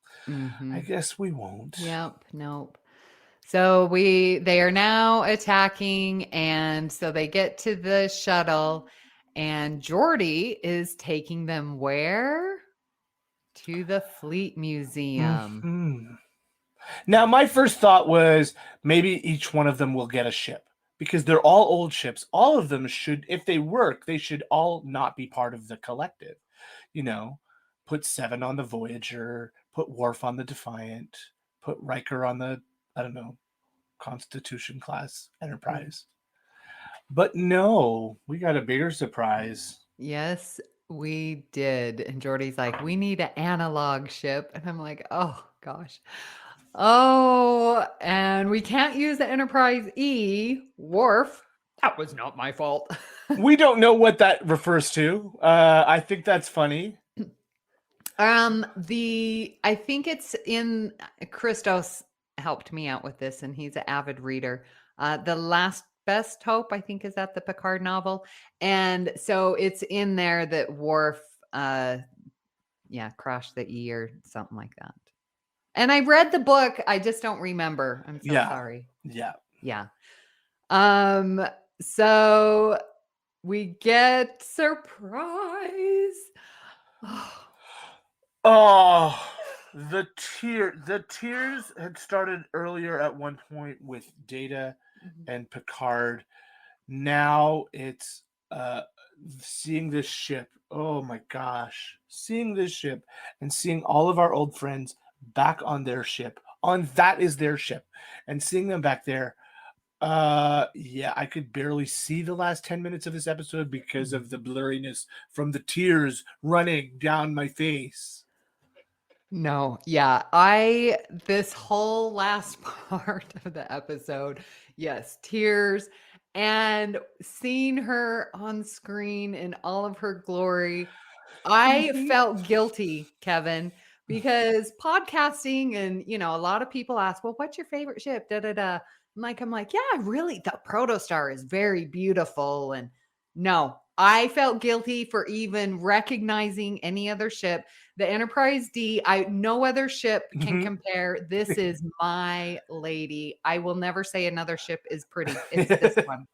we won't. Yep. Nope. So they are now attacking, and so they get to the shuttle, and Geordi is taking them where? To the Fleet Museum. Mm-hmm. Now, my first thought was maybe each one of them will get a ship because they're all old ships. All of them should, if they work, they should all not be part of the collective. Put 7 on the Voyager, put Worf on the Defiant, put Riker on the, I don't know, Constitution class Enterprise. But no, we got a bigger surprise. Yes, we did. And Geordi's like, we need an analog ship. And I'm like, oh, gosh. Oh, and we can't use the Enterprise E. Worf, that was not my fault. We don't know what that refers to. I think that's funny. I think it's in Christos helped me out with this, and he's an avid reader. The Last Best Hope, I think, is that the Picard novel. And so it's in there that Worf crashed the E or something like that. And I read the book. I just don't remember. I'm so sorry. Yeah. So we get surprise. Oh, the tears had started earlier at one point with Data and Picard. Now it's seeing this ship. Oh my gosh. Seeing this ship and seeing all of our old friends back on their ship, that is their ship, and seeing them back there. I could barely see the last 10 minutes of this episode because of the blurriness from the tears running down my face. No, yeah, this whole last part of the episode, yes, tears, and seeing her on screen in all of her glory, I felt guilty, Kevin, because podcasting and, a lot of people ask, well, what's your favorite ship? I'm like, yeah, really, the Protostar is very beautiful. And no, I felt guilty for even recognizing any other ship. The Enterprise D, no other ship can compare. This is my lady. I will never say another ship is pretty. It's this one.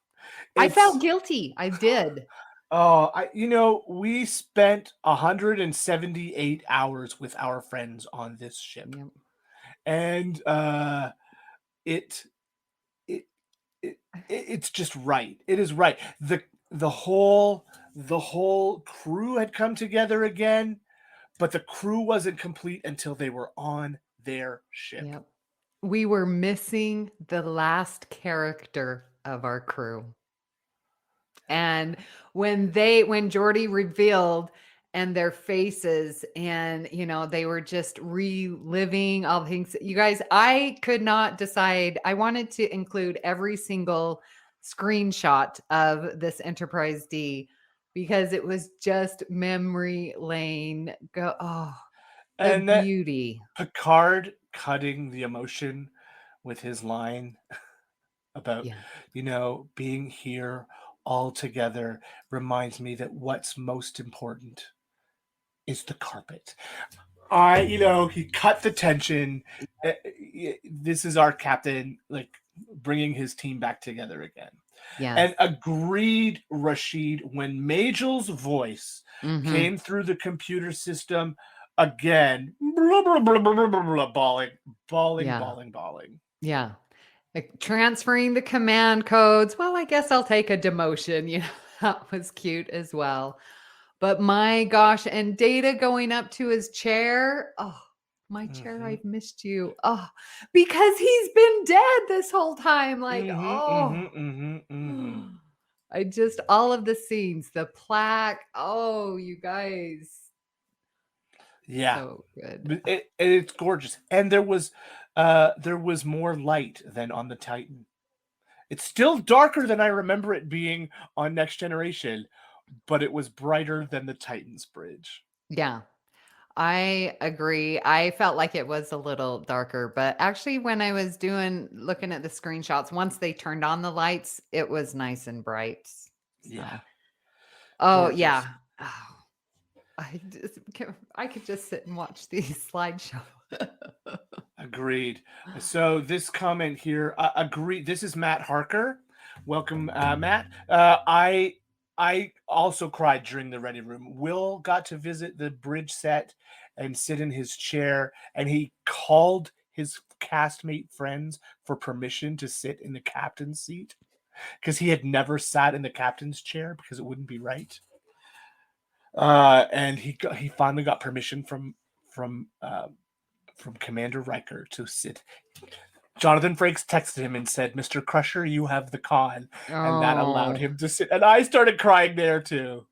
I felt guilty. I did. Oh, we spent 178 hours with our friends on this ship, Yep. and it, it, it's just right. It is right. The whole crew had come together again, but the crew wasn't complete until they were on their ship. Yep. We were missing the last character of our crew. And when Geordi revealed and their faces and they were just reliving all the things, you guys, I could not decide. I wanted to include every single screenshot of this Enterprise D because it was just memory lane. The And that beauty. Picard cutting the emotion with his line about Yeah. being here all together reminds me that what's most important is the carpet. He cut the tension. This is our captain, like bringing his team back together again. Yeah. And agreed, Rashid, when Majel's voice Mhm. came through the computer system again, blah, blah, blah, blah, blah, blah, blah, bawling. Yeah. Like transferring the command codes. Well, I guess I'll take a demotion. That was cute as well. But my gosh, and Data going up to his chair. Oh, my chair, I've missed you. Oh, because he's been dead this whole time. Like, I just, all of the scenes, the plaque. Oh, you guys. Yeah. So good. It's gorgeous. And there was more light than on the Titan. It's still darker than I remember it being on Next Generation, but it was brighter than the Titan's bridge. Yeah, I agree. I felt like it was a little darker, but actually when I was looking at the screenshots, once they turned on the lights, it was nice and bright. So. Yeah. Oh, gorgeous. yeah. Oh, I could just sit and watch these slideshows. Agreed. So this comment here, agreed. This is Matt Harker. Welcome, Matt. I also cried during the Ready Room. Will got to visit the bridge set and sit in his chair, and he called his castmate friends for permission to sit in the captain's seat because he had never sat in the captain's chair because it wouldn't be right. And he finally got permission from Commander Riker to sit. Jonathan Frakes texted him and said, "Mr. Crusher, you have the con." And that allowed him to sit. And I started crying there too.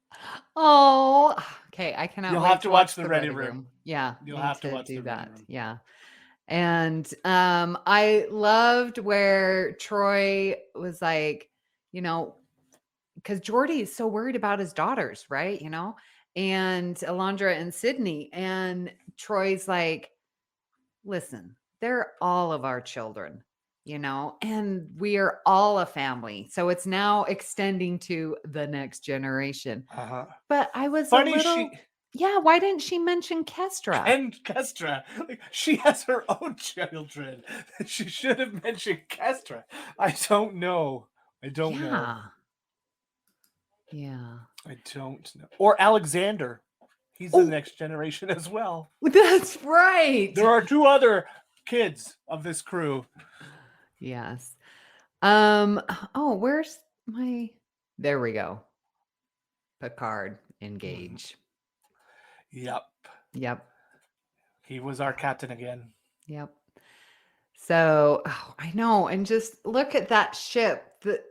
Oh, okay. I cannot You'll wait have to watch the Ready Room. Yeah. You'll have to watch do the Ready that. Room. Yeah. And I loved where Troy was like, because Geordi is so worried about his daughters, right? And Alondra and Sydney. And Troy's like, listen, they're all of our children, and we are all a family. So it's now extending to the next generation. Uh-huh. But I was Funny, a little... Yeah, why didn't she mention Kestra? And Kestra, she has her own children. She should have mentioned Kestra. I don't know. Yeah. I don't know. Or Alexander. He's the next generation as well. That's right. There are 2 other kids of this crew. Yes. Where's my... There we go. Picard, engage. Yep. He was our captain again. Yep. So, I know. And just look at that ship. It's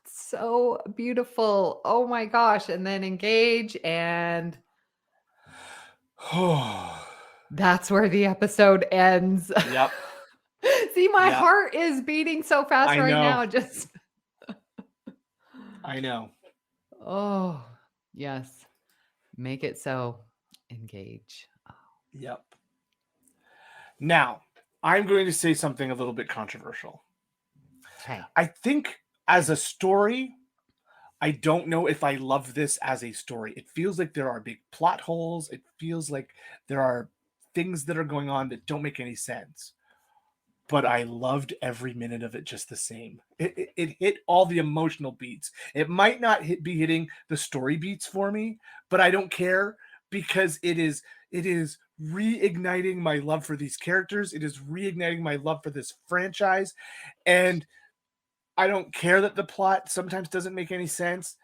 so beautiful. Oh my gosh. And then engage, and that's where the episode ends. Yep. See, my heart is beating so fast now. Just I know. Oh, yes. Make it so. Engage. Oh. Yep. Now, I'm going to say something a little bit controversial. Okay. I think as a story, I don't know if I love this as a story. It feels like there are big plot holes. It feels like there are things that are going on that don't make any sense. but I loved every minute of it just the same. It hit all the emotional beats. It might not be hitting the story beats for me, but I don't care because it is reigniting my love for these characters. It is reigniting my love for this franchise, and I don't care that the plot sometimes doesn't make any sense.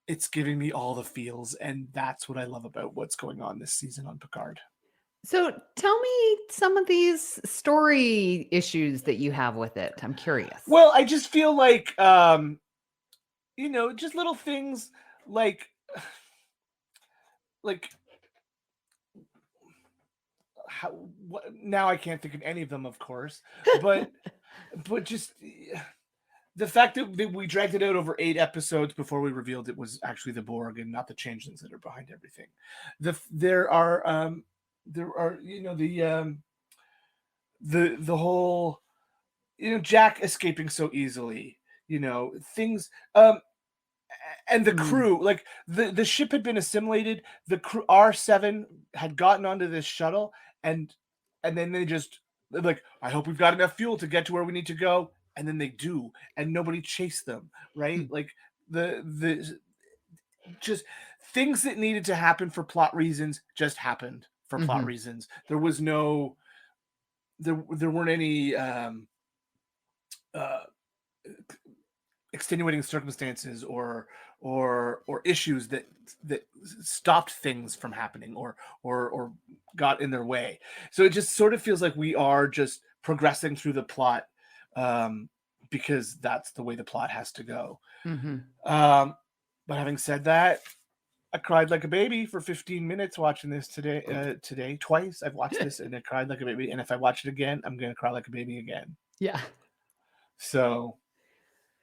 It's giving me all the feels, and that's what I love about what's going on this season on Picard. So tell me some of these story issues that you have with it. I'm curious. Well, I just feel like, just little things like how. Now I can't think of any of them, of course, but just the fact that we dragged it out over 8 episodes before we revealed it was actually the Borg and not the changelings that are behind everything. There are the whole Jack escaping so easily, things and the crew, like the ship had been assimilated, the crew R7 had gotten onto this shuttle, and then they're like, I hope we've got enough fuel to get to where we need to go, and then they do, and nobody chased them, right? Like the just things that needed to happen for plot reasons just happened for plot reasons. There was no there weren't any extenuating circumstances or issues that stopped things from happening or got in their way. So it just sort of feels like we are just progressing through the plot because that's the way the plot has to go. But having said that, I cried like a baby for 15 minutes watching this today. Twice I've watched this and I cried like a baby. And if I watch it again, I'm going to cry like a baby again. Yeah. So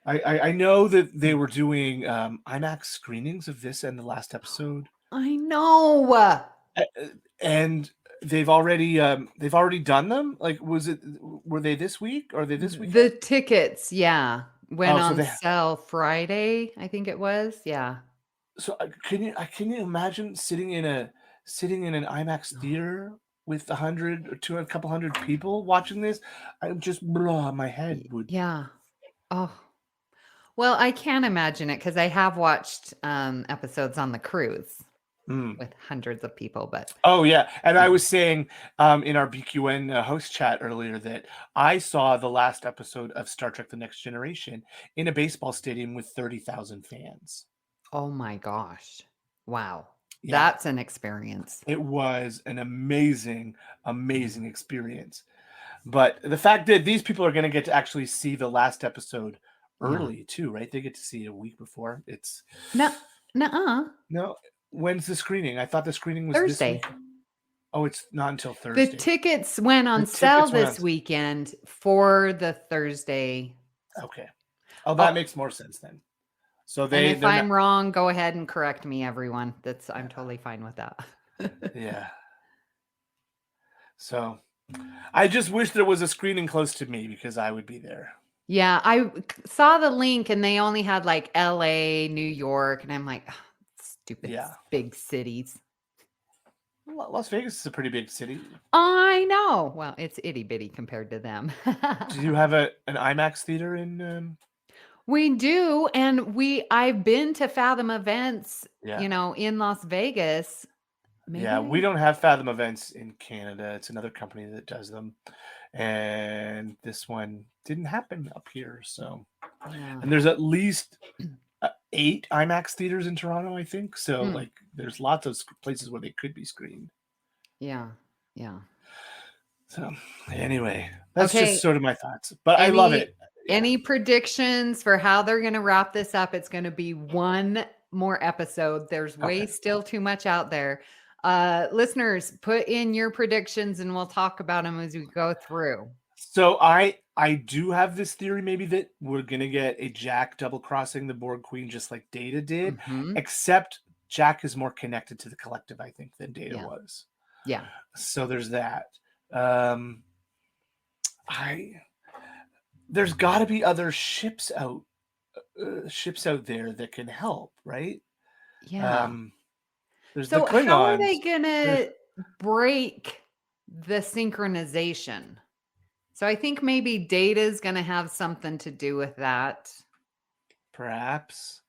I know that they were doing IMAX screenings of this and the last episode. I know. And they've already done them. Like, were they this week? Or are they this week? The tickets, yeah, went on so sale Friday, I think it was. Yeah. So can you imagine sitting in an IMAX theater with 100 or 200, a couple hundred people watching this? I just my head would. Yeah. Oh. Well, I can't imagine it because I have watched episodes on the cruise with hundreds of people. But oh yeah, and I was saying in our BQN host chat earlier that I saw the last episode of Star Trek: The Next Generation in a baseball stadium with 30,000 fans. Oh my gosh. Wow. Yeah. That's an experience. It was an amazing, amazing experience. But the fact that these people are going to get to actually see the last episode early too, right? They get to see it a week before. It's No. When's the screening? I thought the screening was Thursday. This week. Oh, it's not until Thursday. The tickets went on sale this weekend for the Thursday. Okay. Oh, that makes more sense then. So if I'm wrong, go ahead and correct me, everyone. I'm totally fine with that. Yeah. So I just wish there was a screening close to me because I would be there. Yeah, I saw the link and they only had like LA, New York, and I'm like, stupid big cities. Las Vegas is a pretty big city. I know. Well, it's itty bitty compared to them. Do you have an IMAX theater in? We do, and I've been to Fathom events, in Las Vegas. Maybe. Yeah, we don't have Fathom events in Canada. It's another company that does them, and this one didn't happen up here. So, and there's at least 8 IMAX theaters in Toronto, I think. So, like, there's lots of places where they could be screened. Yeah. So, anyway, that's just sort of my thoughts. But I love it. Any predictions for how they're going to wrap this up? It's going to be one more episode. There's still too much out there. Listeners, put in your predictions and we'll talk about them as we go through. So I do have this theory maybe that we're going to get a Jack double crossing the Borg Queen just like Data did, except Jack is more connected to the collective, I think, than Data was. Yeah. So there's that. There's got to be other ships out there that can help, right? Yeah. There's so the Klingons. How are they gonna break the synchronization? So I think maybe Data's going to have something to do with that. Perhaps.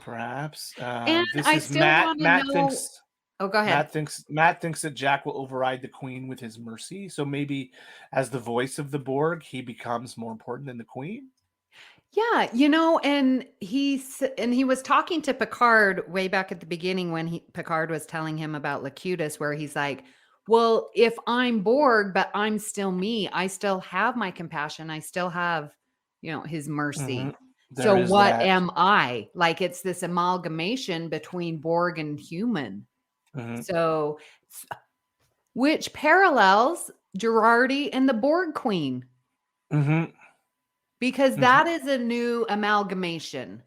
Perhaps. And This I is still Matt. want to Matt know. thinks. Oh, go ahead. Matt thinks that Jack will override the Queen with his mercy. So maybe, as the voice of the Borg, he becomes more important than the Queen. Yeah, and he was talking to Picard way back at the beginning when Picard was telling him about Locutus, where he's like, "Well, if I'm Borg, but I'm still me, I still have my compassion, I still have, his mercy. So There is what that. am I? Like it's this amalgamation between Borg and human. Mhm. So, which parallels Girardi and the Borg Queen." Mhm. Because Mhm. that is a new amalgamation.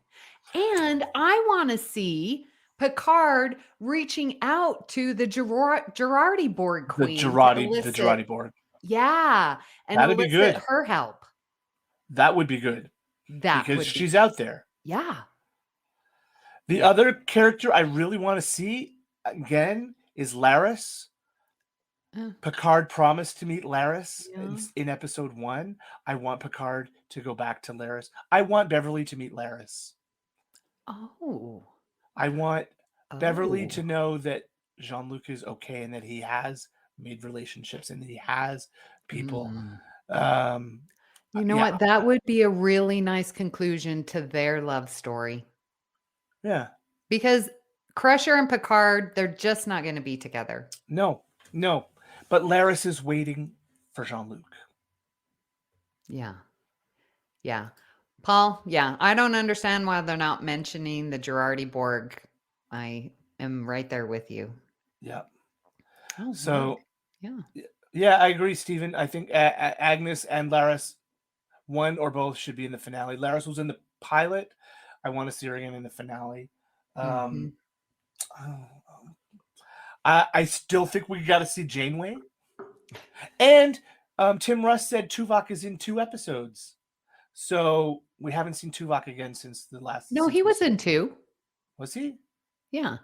And I want to see Picard reaching out to the Girardi Borg The Queen to Girardi Borg. yeah, and That'd be elicit good. her help. That would be good That because would be, she's out there. yeah. The Yeah. other character I really want to see again is Laris. Picard promised to meet Laris Yeah. in episode 1. I want Picard to go back to Laris. I want Beverly to meet Laris. Oh. I want Beverly Oh. to know that Jean-Luc is okay and that he has made relationships and that he has people. You know Yeah. what? That would be a really nice conclusion to their love story. Yeah. Because Crusher and Picard, they're just not going to be together. No. But Laris is waiting for Jean-Luc. Yeah. Yeah. Paul, yeah, I don't understand why they're not mentioning the Girardi Borg. I am right there with you. Yeah. Oh, so, yeah. Yeah, I agree, Stephen. I think Agnes and Laris, one or both, should be in the finale. Laris was in the pilot. I want to see her again in the finale. I still think we got to see Janeway. And Tim Russ said Tuvok is in 2 episodes. So we haven't seen Tuvok again since the last. No, he was in 2. Was he? Yeah.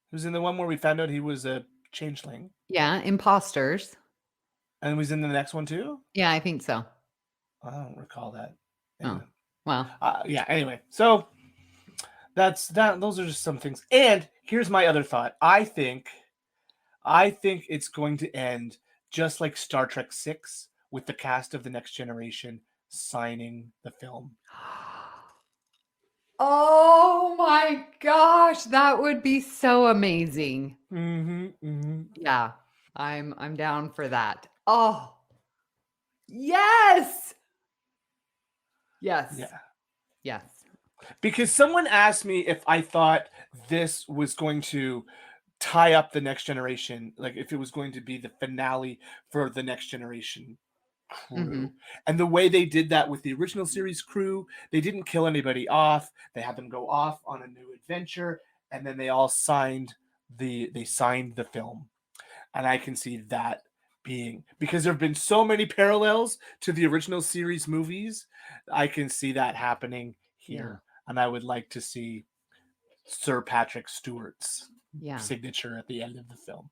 He was in the one where we found out he was a changeling. Yeah, Imposters. And was in the next one too? Yeah, I think so. I don't recall that. Anyway. Oh, well. Yeah, anyway. So that's that. Those are just some things. And here's my other thought. I think it's going to end just like Star Trek 6 with the cast of The Next Generation signing the film. Oh my gosh, that would be so amazing. Yeah, I'm down for that. Oh, yes. Yes. Yeah. Yes. Because someone asked me if I thought this was going to tie up The Next Generation, like if it was going to be the finale for The Next Generation crew. And the way they did that with the original series crew, they didn't kill anybody off. They had them go off on a new adventure, and then they all signed the film. And I can see that being, because there have been so many parallels to the original series movies, I can see that happening here. And I would like to see Sir Patrick Stewart's signature at the end of the film.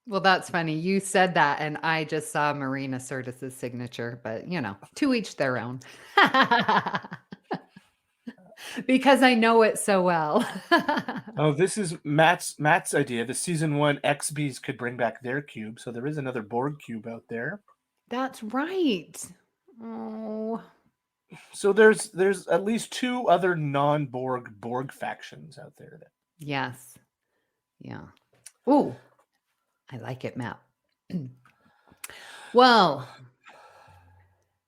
Well, that's funny. You said that, and I just saw Marina Sirtis's signature, but to each their own. Because I know it so well. Oh, this is Matt's idea. The season 1 XBs could bring back their cube, so there is another Borg cube out there. That's right. Oh. So there's at least 2 other non-Borg factions out there. Yes. Yeah. Ooh. I like it, Matt. Well,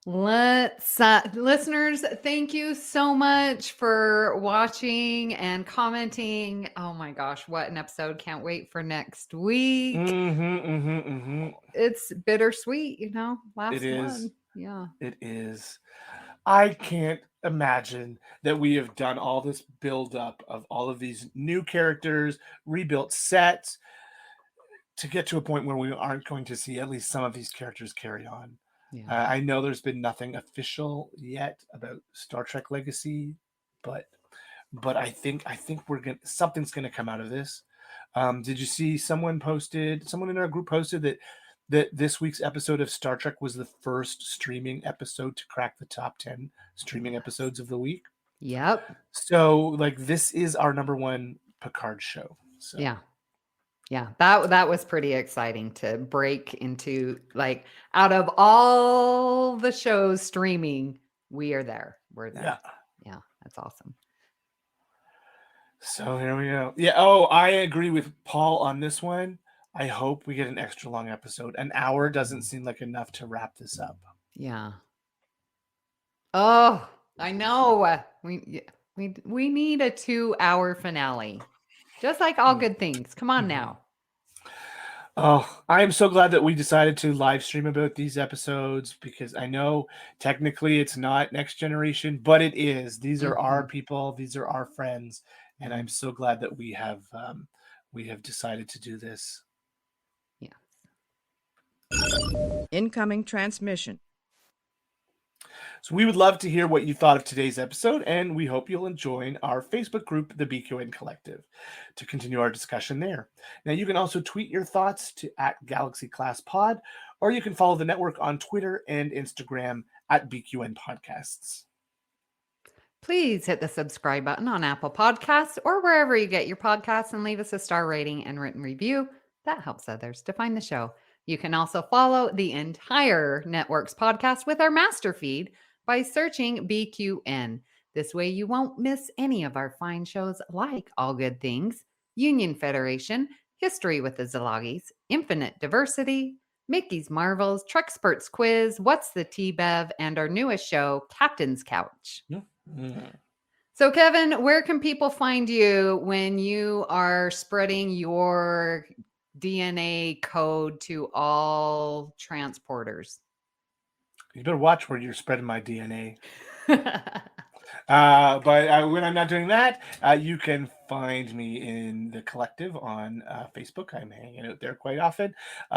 let's listeners, thank you so much for watching and commenting. Oh my gosh, what an episode. Can't wait for next week. It's bittersweet, last It is. one. Yeah. It is. I can't imagine that we have done all this build-up of all of these new characters, rebuilt sets, to get to a point where we aren't going to see at least some of these characters carry on. Yeah. I know there's been nothing official yet about Star Trek Legacy, but I think something's gonna come out of this. Did you see someone in our group posted that that this week's episode of Star Trek was the first streaming episode to crack the top 10 streaming episodes of the week. Yep. So, like, this is our number one Picard show. So. Yeah. That was pretty exciting to break into, like, out of all the shows streaming, we are there. We're there. Yeah, that's awesome. So here we go. Yeah. Oh, I agree with Paul on this one. I hope we get an extra long episode. An hour doesn't seem like enough to wrap this up. Yeah. Oh, I know. We need a 2-hour finale. Just like All Good Things. Come on now. Oh, I am so glad that we decided to live stream about these episodes, because I know technically it's not Next Generation, but it is. These are our people. These are our friends. And I'm so glad that we have decided to do this. Yeah. Incoming transmission. So we would love to hear what you thought of today's episode, and we hope you'll join our Facebook group, the BQN Collective, to continue our discussion there. Now, you can also tweet your thoughts to @GalaxyClassPod, or you can follow the network on Twitter and Instagram @BQN Podcasts. Please hit the subscribe button on Apple Podcasts or wherever you get your podcasts and leave us a star rating and written review. That helps others to find the show. You can also follow the entire network's podcast with our master feed by searching BQN. This way you won't miss any of our fine shows like All Good Things, Union Federation, History with the Szilagys, Infinite Diversity, Mickey's Marvels, Trexperts Quiz, What's the T-Bev, and our newest show, Captain's Couch. So, Kevin, where can people find you when you are spreading your DNA code to all transporters? You better watch where you're spreading my DNA. But when I'm not doing that, you can find me in the collective on Facebook. I'm hanging out there quite often.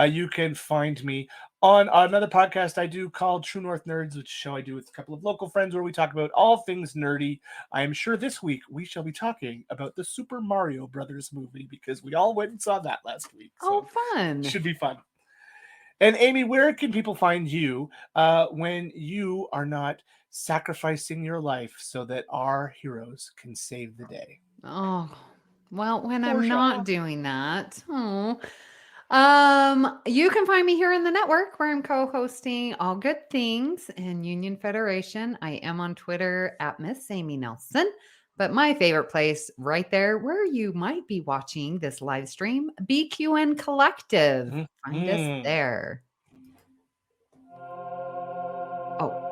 You can find me on another podcast I do called True North Nerds, which show I do with a couple of local friends where we talk about all things nerdy. I am sure this week we shall be talking about the Super Mario Brothers movie, because we all went and saw that last week. So fun. It should be fun. And Amy, where can people find you when you are not sacrificing your life so that our heroes can save the day? Oh, well, when Poor I'm not Shaw. doing that. You can find me here in the network where I'm co-hosting All Good Things and Union Federation. I am on Twitter @Miss Amy Nelson. But my favorite place right there where you might be watching this live stream, BQN Collective. Find us there. Oh.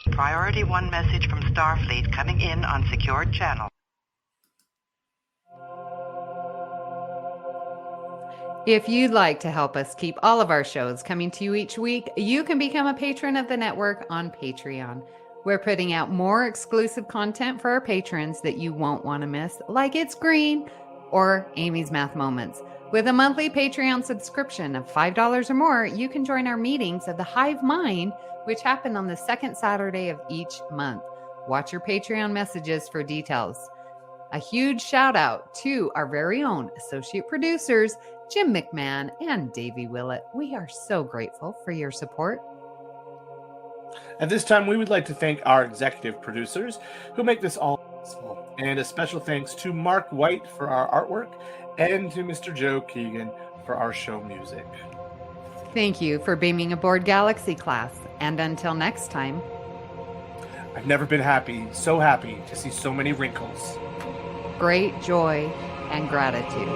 Priority 1 message from Starfleet coming in on secured channel. If you'd like to help us keep all of our shows coming to you each week, you can become a patron of the network on Patreon. We're putting out more exclusive content for our patrons that you won't want to miss, like It's Green or Amy's Math Moments. With a monthly Patreon subscription of $5 or more, you can join our meetings of the Hive Mind, which happen on the second Saturday of each month. Watch your Patreon messages for details. A huge shout out to our very own associate producers, Jim McMahon and Davey Willett. We are so grateful for your support. At this time, we would like to thank our executive producers who make this all possible. And a special thanks to Mark White for our artwork and to Mr. Joe Keegan for our show music. Thank you for beaming aboard Galaxy Class. And until next time, I've never been so happy to see so many wrinkles. great joy and gratitude.